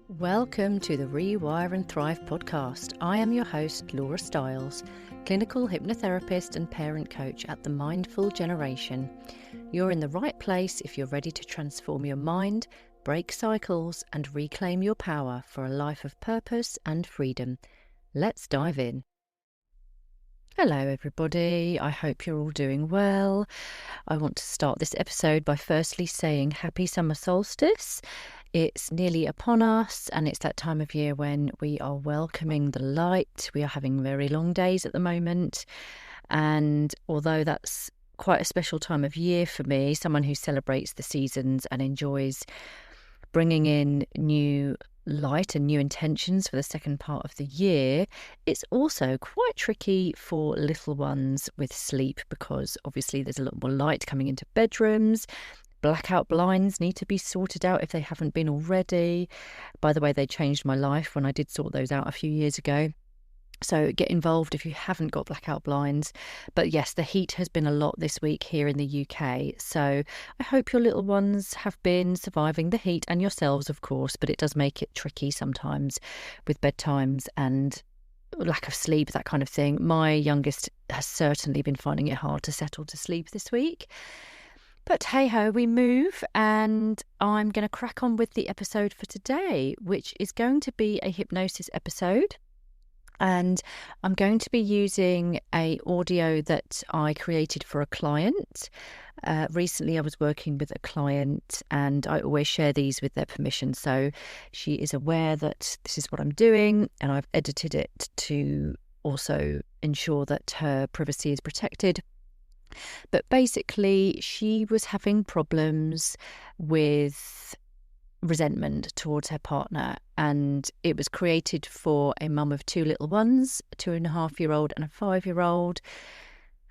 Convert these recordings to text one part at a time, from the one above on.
Welcome to the Rewire and Thrive podcast. I am your host, Laura Stiles, clinical hypnotherapist and parent coach at The Mindful Generation. You're in the right place if you're ready to transform your mind, break cycles, and reclaim your power for a life of purpose and freedom. Let's dive in. Hello, everybody. I hope you're all doing well. I want to start this episode by firstly saying happy summer solstice. It's nearly upon us, and it's that time of year when we are welcoming the light. We are having very long days at the moment, and although that's quite a special time of year for me, someone who celebrates the seasons and enjoys bringing in new light and new intentions for the second part of the year, it's also quite tricky for little ones with sleep because obviously there's a lot more light coming into bedrooms. Blackout blinds need to be sorted out if they haven't been already. By the way, they changed my life when I did sort those out a few years ago. So get involved if you haven't got blackout blinds. But yes, the heat has been a lot this week here in the UK. So I hope your little ones have been surviving the heat, and yourselves, of course. But it does make it tricky sometimes with bedtimes and lack of sleep, that kind of thing. My youngest has certainly been finding it hard to settle to sleep this week. But hey-ho, we move, and I'm going to crack on with the episode for today, which is going to be a hypnosis episode. And I'm going to be using an audio that I created for a client. Recently, I was working with a client, and I always share these with their permission. So she is aware that this is what I'm doing, and I've edited it to also ensure that her privacy is protected. But basically, she was having problems with resentment towards her partner, and it was created for a mum of two little ones, a 2.5-year-old and a 5-year-old.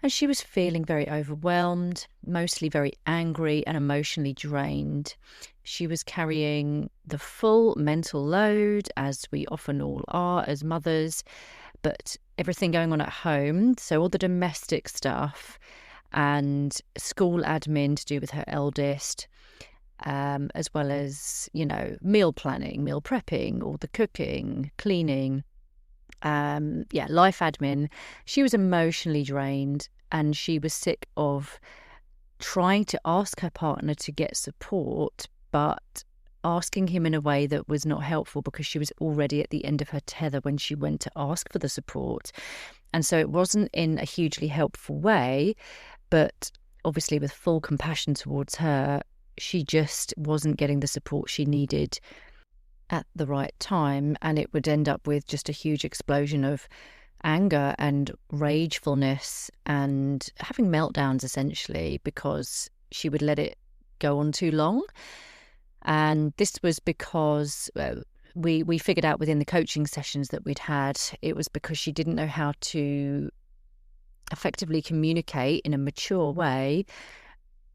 And she was feeling very overwhelmed, mostly very angry and emotionally drained. She was carrying the full mental load, as we often all are as mothers, but everything going on at home, so all the domestic stuff and school admin to do with her eldest, as well as, meal planning, meal prepping, all the cooking, cleaning, life admin. She was emotionally drained, and she was sick of trying to ask her partner to get support, but asking him in a way that was not helpful because she was already at the end of her tether when she went to ask for the support. And so it wasn't in a hugely helpful way, but obviously with full compassion towards her, she just wasn't getting the support she needed at the right time, and it would end up with just a huge explosion of anger and ragefulness and having meltdowns, essentially, because she would let it go on too long. And this was because we figured out within the coaching sessions that we'd had, it was because she didn't know how to effectively communicate in a mature way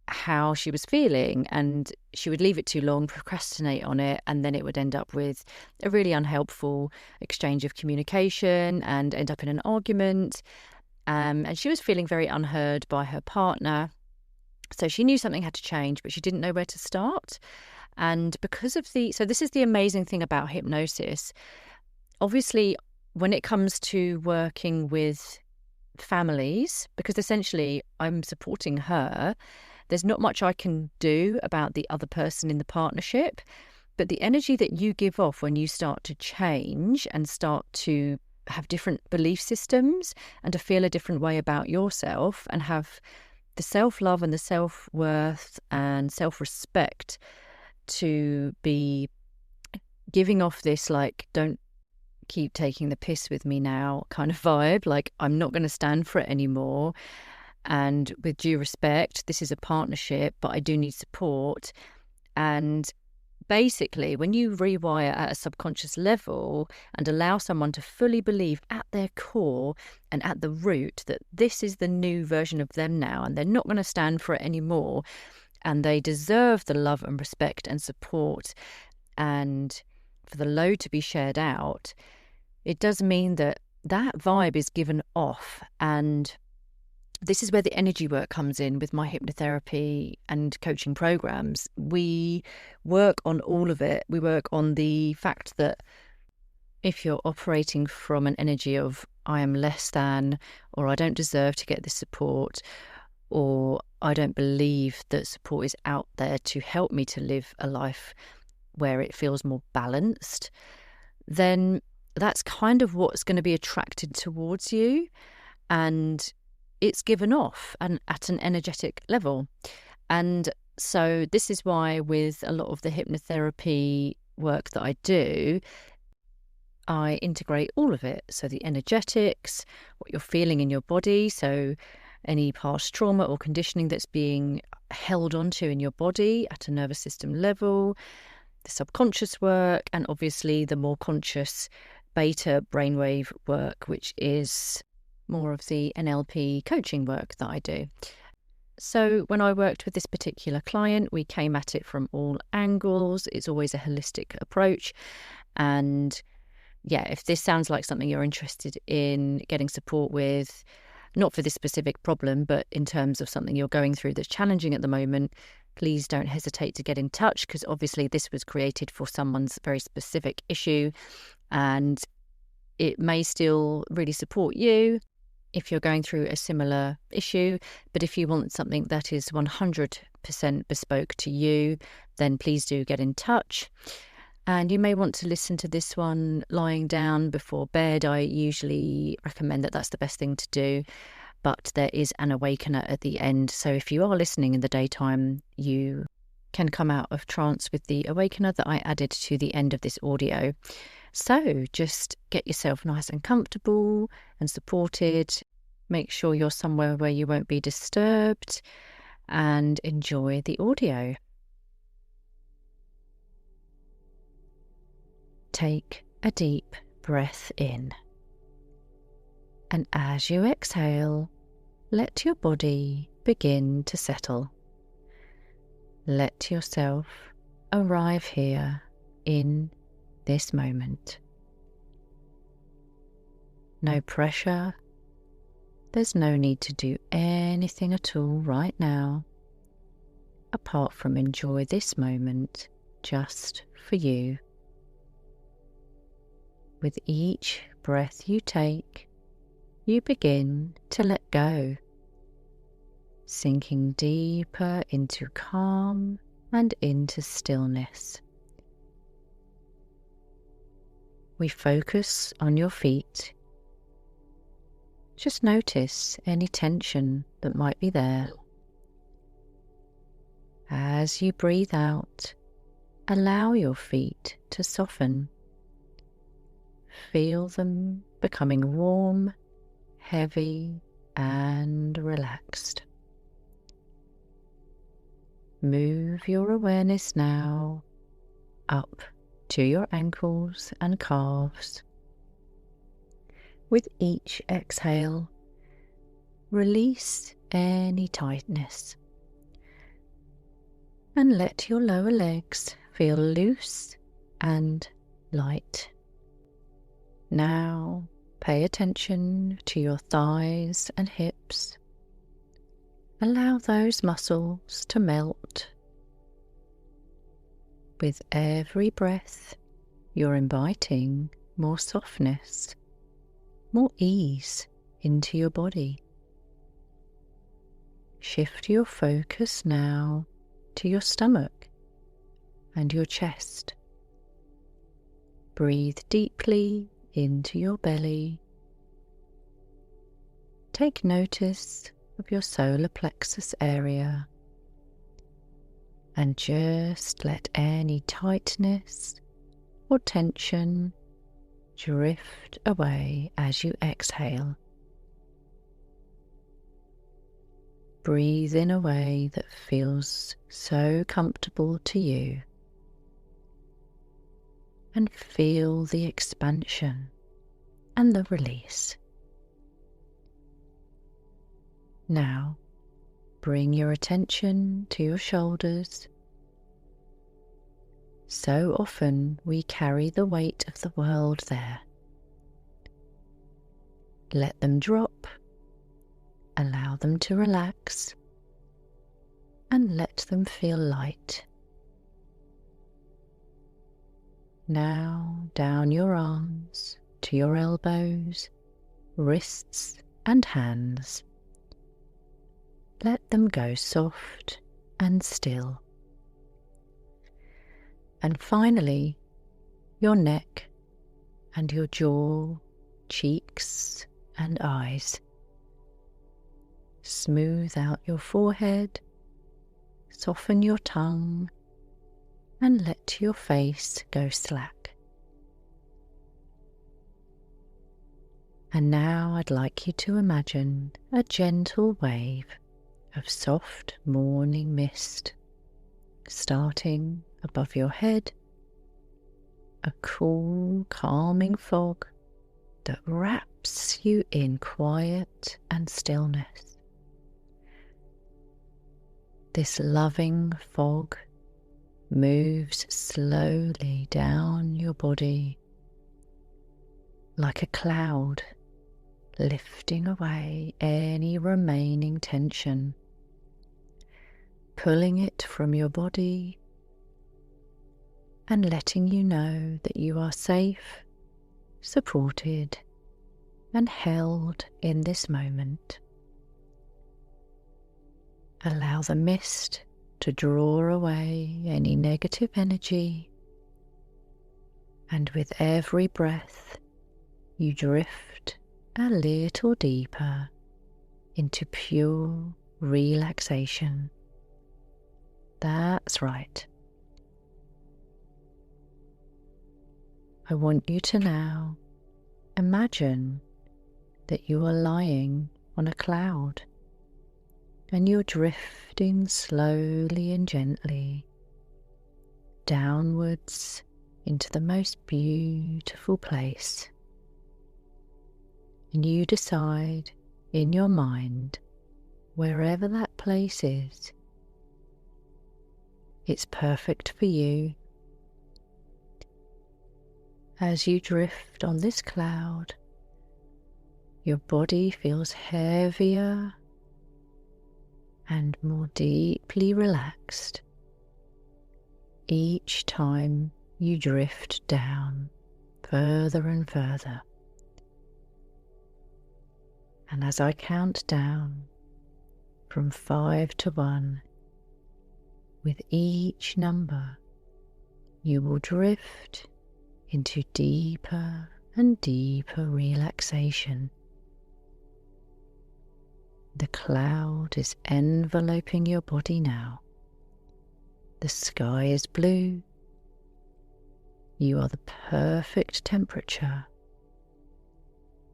how she was feeling, and she would leave it too long, procrastinate on it, and then it would end up with a really unhelpful exchange of communication and end up in an argument. And she was feeling very unheard by her partner. So she knew something had to change, but she didn't know where to start. And because of so this is the amazing thing about hypnosis. Obviously, when it comes to working with families, because essentially I'm supporting her, there's not much I can do about the other person in the partnership, but the energy that you give off when you start to change and start to have different belief systems and to feel a different way about yourself and have the self-love and the self-worth and self-respect to be giving off this, like, don't keep taking the piss with me now kind of vibe, like I'm not going to stand for it anymore. And with due respect, this is a partnership, but I do need support. And basically, when you rewire at a subconscious level and allow someone to fully believe at their core and at the root that this is the new version of them now, and they're not going to stand for it anymore, and they deserve the love and respect and support, and for the load to be shared out, it does mean that that vibe is given off, and This is where the energy work comes in with my hypnotherapy and coaching programs. We work on all of it. We work on the fact that if you're operating from an energy of I am less than, or I don't deserve to get this support, or I don't believe that support is out there to help me to live a life where it feels more balanced, then that's kind of what's going to be attracted towards you, and it's given off and at an energetic level. And so this is why with a lot of the hypnotherapy work that I do, I integrate all of it. So the energetics, what you're feeling in your body, so any past trauma or conditioning that's being held onto in your body at a nervous system level, the subconscious work, and obviously the more conscious beta brainwave work, which is more of the NLP coaching work that I do. So when I worked with this particular client, we came at it from all angles. It's always a holistic approach. And yeah, if this sounds like something you're interested in getting support with, not for this specific problem, but in terms of something you're going through that's challenging at the moment, please don't hesitate to get in touch, because obviously this was created for someone's very specific issue and it may still really support you if you're going through a similar issue. But if you want something that is 100% bespoke to you, then please do get in touch. And you may want to listen to this one lying down before bed. I usually recommend that that's the best thing to do, but there is an awakener at the end. So if you are listening in the daytime, you can come out of trance with the awakener that I added to the end of this audio. So just get yourself nice and comfortable and supported. Make sure you're somewhere where you won't be disturbed, and enjoy the audio. Take a deep breath in, and as you exhale, let your body begin to settle. Let yourself arrive here in this moment. No pressure. There's no need to do anything at all right now, apart from enjoy this moment just for you. With each breath you take, you begin to let go, sinking deeper into calm and into stillness. We focus on your feet. Just notice any tension that might be there. As you breathe out, allow your feet to soften. Feel them becoming warm, heavy, and relaxed. Move your awareness now up to your ankles and calves. With each exhale, release any tightness and let your lower legs feel loose and light. Now pay attention to your thighs and hips. Allow those muscles to melt. With every breath, you're inviting more softness, more ease into your body. Shift your focus now to your stomach and your chest. Breathe deeply into your belly. Take notice of your solar plexus area and just let any tightness or tension drift away as you exhale. Breathe in a way that feels so comfortable to you, and feel the expansion and the release. Now, bring your attention to your shoulders. So often we carry the weight of the world there. Let them drop. Allow them to relax and let them feel light. Now down your arms to your elbows, wrists and hands. Let them go soft and still. And finally, your neck and your jaw, cheeks and eyes. Smooth out your forehead, soften your tongue, and let your face go slack. And now I'd like you to imagine a gentle wave of soft morning mist starting above your head, a cool, calming fog that wraps you in quiet and stillness. This loving fog moves slowly down your body like a cloud, lifting away any remaining tension, pulling it from your body and letting you know that you are safe, supported, and held in this moment. Allow the mist to draw away any negative energy, and with every breath you drift a little deeper into pure relaxation. That's right. I want you to now imagine that you are lying on a cloud and you're drifting slowly and gently downwards into the most beautiful place. And you decide in your mind, wherever that place is, it's perfect for you. As you drift on this cloud, your body feels heavier and more deeply relaxed each time you drift down further and further. And as I count down from 5 to 1, with each number you will drift into deeper and deeper relaxation. The cloud is enveloping your body now. The sky is blue. You are the perfect temperature,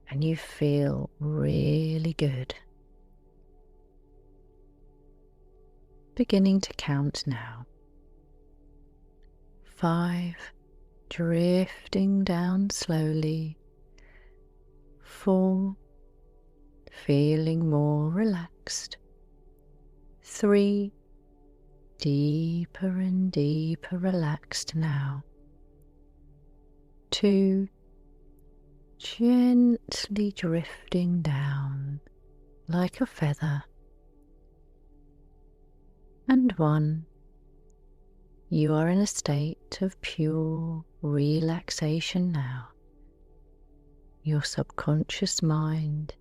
and you feel really good. Beginning to count now. 5, drifting down slowly. 4, feeling more relaxed. 3, deeper and deeper relaxed now. 2, gently drifting down like a feather. And 1, you are in a state of pure relaxation now. Your subconscious mind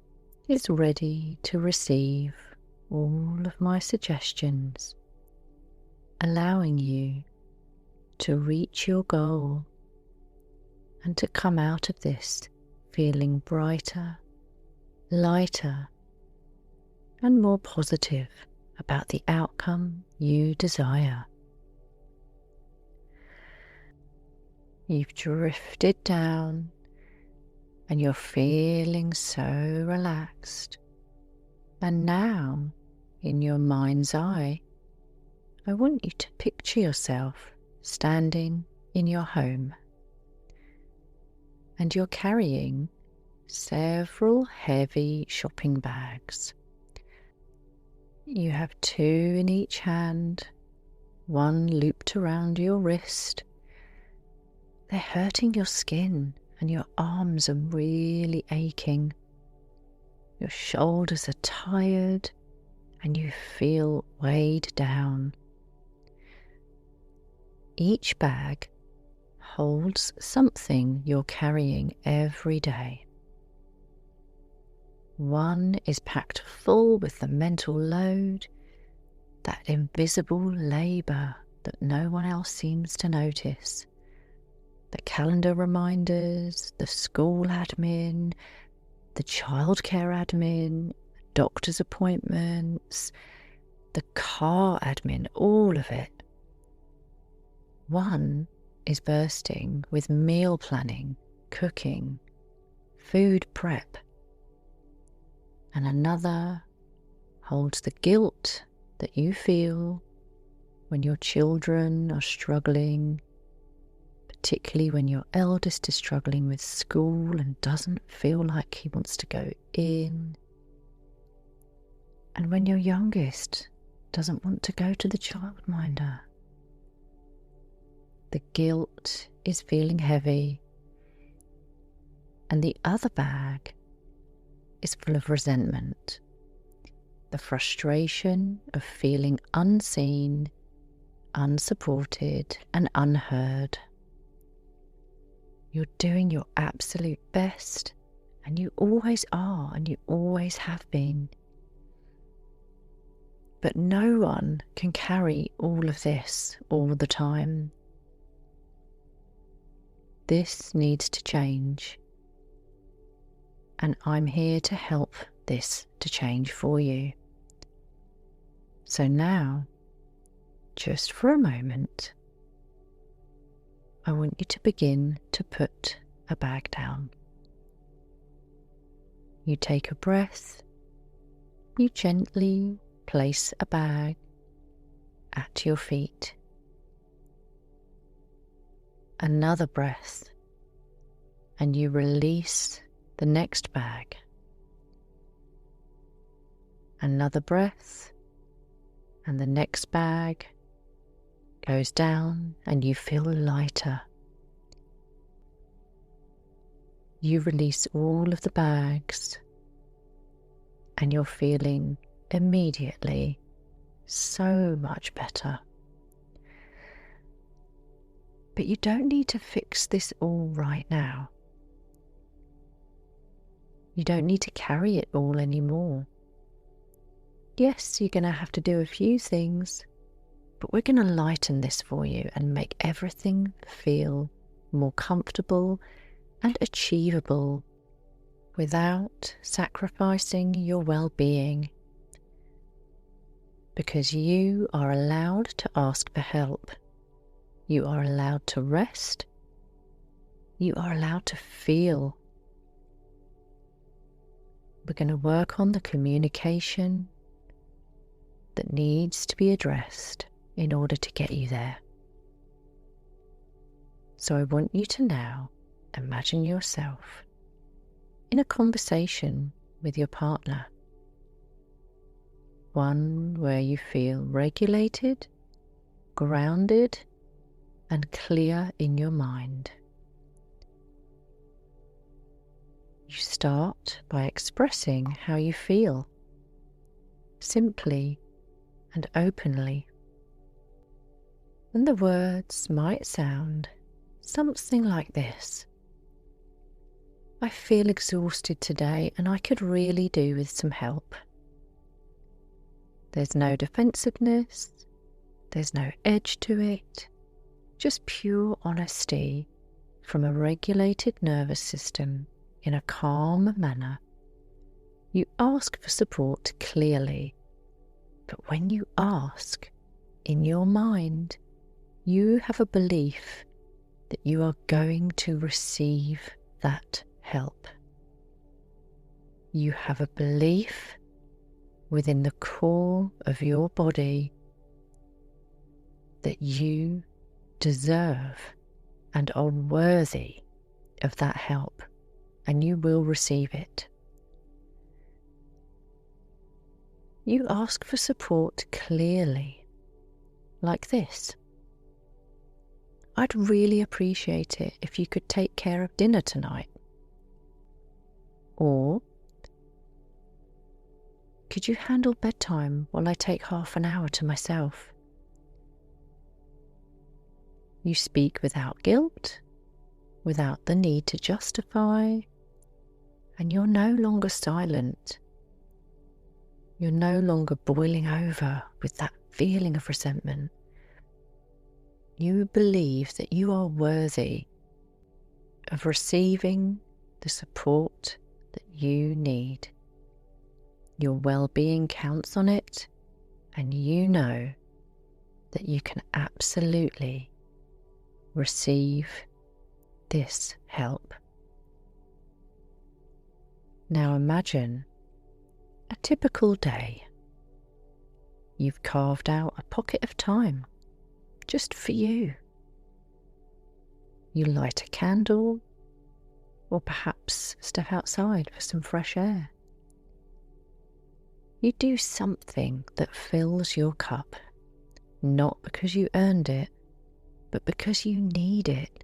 is ready to receive all of my suggestions, allowing you to reach your goal and to come out of this feeling brighter, lighter, and more positive about the outcome you desire. You've drifted down and you're feeling so relaxed. And now, in your mind's eye, I want you to picture yourself standing in your home. And you're carrying several heavy shopping bags. You have 2 in each hand, 1 looped around your wrist. They're hurting your skin and your arms are really aching. Your shoulders are tired and you feel weighed down. Each bag holds something you're carrying every day. One is packed full with the mental load, that invisible labour that no one else seems to notice. The calendar reminders, the school admin, the childcare admin, doctor's appointments, the car admin, all of it. One is bursting with meal planning, cooking, food prep, and another holds the guilt that you feel when your children are struggling, particularly when your eldest is struggling with school and doesn't feel like he wants to go in, and when your youngest doesn't want to go to the childminder. The guilt is feeling heavy, and the other bag is full of resentment, the frustration of feeling unseen, unsupported, and unheard. You're doing your absolute best, and you always are, and you always have been. But no one can carry all of this all the time. This needs to change, and I'm here to help this to change for you. So now, just for a moment, I want you to begin to put a bag down. You take a breath, you gently place a bag at your feet. Another breath, and you release the next bag. Another breath, and the next bag goes down and you feel lighter. You release all of the bags and you're feeling immediately so much better. But you don't need to fix this all right now. You don't need to carry it all anymore. Yes, you're going to have to do a few things, but we're going to lighten this for you and make everything feel more comfortable and achievable without sacrificing your well-being. Because you are allowed to ask for help. You are allowed to rest. You are allowed to feel. We're going to work on the communication that needs to be addressed in order to get you there. So I want you to now imagine yourself in a conversation with your partner. One where you feel regulated, grounded, and clear in your mind. You start by expressing how you feel, simply and openly. And the words might sound something like this. I feel exhausted today and I could really do with some help. There's no defensiveness, there's no edge to it, just pure honesty from a regulated nervous system in a calm manner. You ask for support clearly, but when you ask, in your mind, you have a belief that you are going to receive that help. You have a belief within the core of your body that you deserve and are worthy of that help, and you will receive it. You ask for support clearly, like this. I'd really appreciate it if you could take care of dinner tonight. Or, could you handle bedtime while I take half an hour to myself? You speak without guilt, without the need to justify, and you're no longer silent. You're no longer boiling over with that feeling of resentment. You believe that you are worthy of receiving the support that you need. Your well-being counts on it, and you know that you can absolutely receive this help. Now imagine a typical day. You've carved out a pocket of time just for you. You light a candle, or perhaps step outside for some fresh air. You do something that fills your cup, not because you earned it, but because you need it.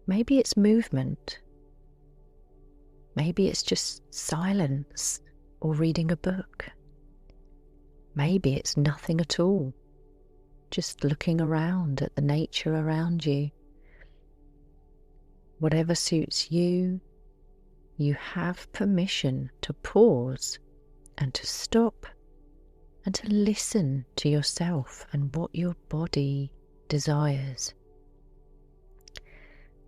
Maybe it's movement. Maybe it's just silence or reading a book. Maybe it's nothing at all, just looking around at the nature around you. Whatever suits you, you have permission to pause and to stop and to listen to yourself and what your body desires.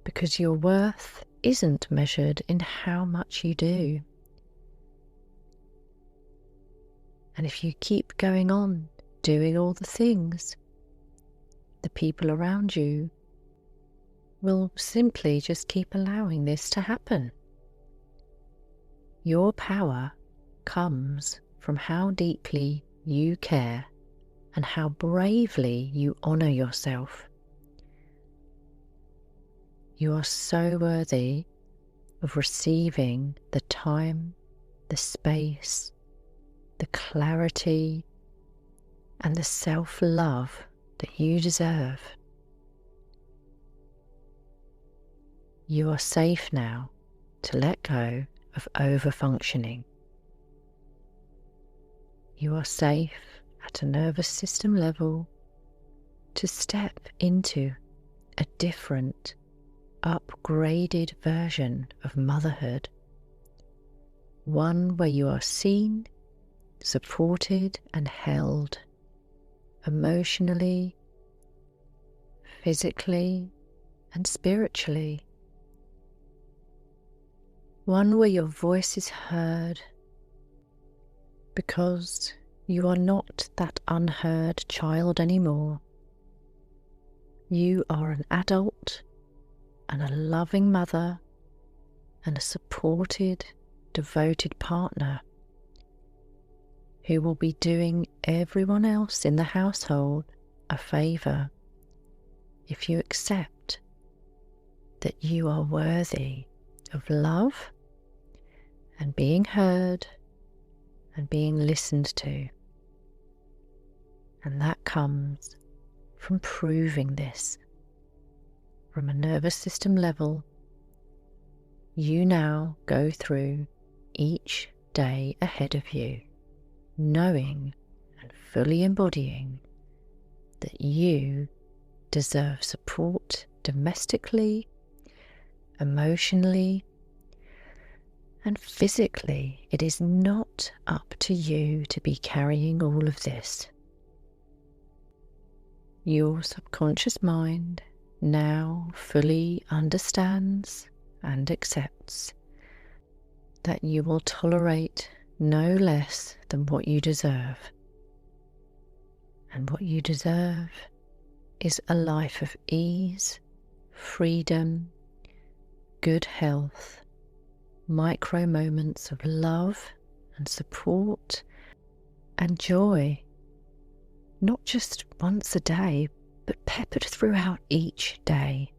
Because your worth isn't measured in how much you do. And if you keep going on doing all the things, the people around you will simply just keep allowing this to happen. Your power comes from how deeply you care and how bravely you honour yourself. You are so worthy of receiving the time, the space, the clarity, and the self-love that you deserve. You are safe now to let go of over-functioning. You are safe at a nervous system level to step into a different, upgraded version of motherhood. One where you are seen, supported and held emotionally, physically and spiritually. One where your voice is heard because you are not that unheard child anymore. You are an adult and a loving mother and a supported, devoted partner who will be doing everyone else in the household a favour if you accept that you are worthy of love and being heard and being listened to. And that comes from proving this. From a nervous system level, you now go through each day ahead of you, knowing and fully embodying that you deserve support domestically, emotionally, and physically. It is not up to you to be carrying all of this. Your subconscious mind now fully understands and accepts that you will tolerate no less than what you deserve. And what you deserve is a life of ease, freedom, good health, micro moments of love and support and joy, not just once a day, but peppered throughout each day.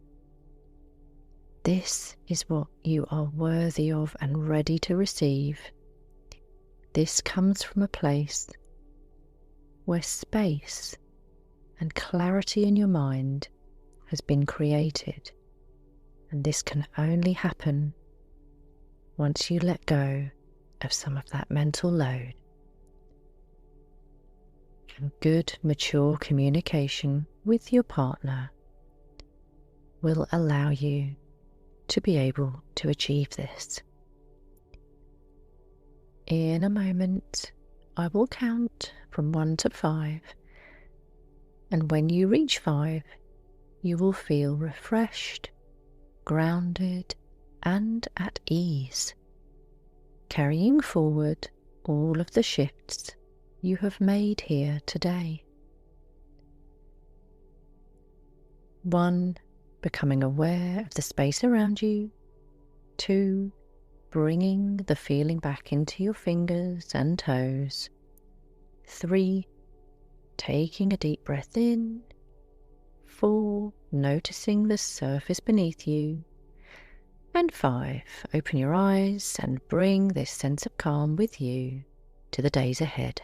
This is what you are worthy of and ready to receive. This comes from a place where space and clarity in your mind has been created, and this can only happen once you let go of some of that mental load. And good, mature communication with your partner will allow you to be able to achieve this. In a moment, I will count from 1 to 5, and when you reach 5, you will feel refreshed, grounded, and at ease, carrying forward all of the shifts you have made here today. 1, becoming aware of the space around you. 2, bringing the feeling back into your fingers and toes. 3, taking a deep breath in. 4, noticing the surface beneath you. And 5, open your eyes and bring this sense of calm with you to the days ahead.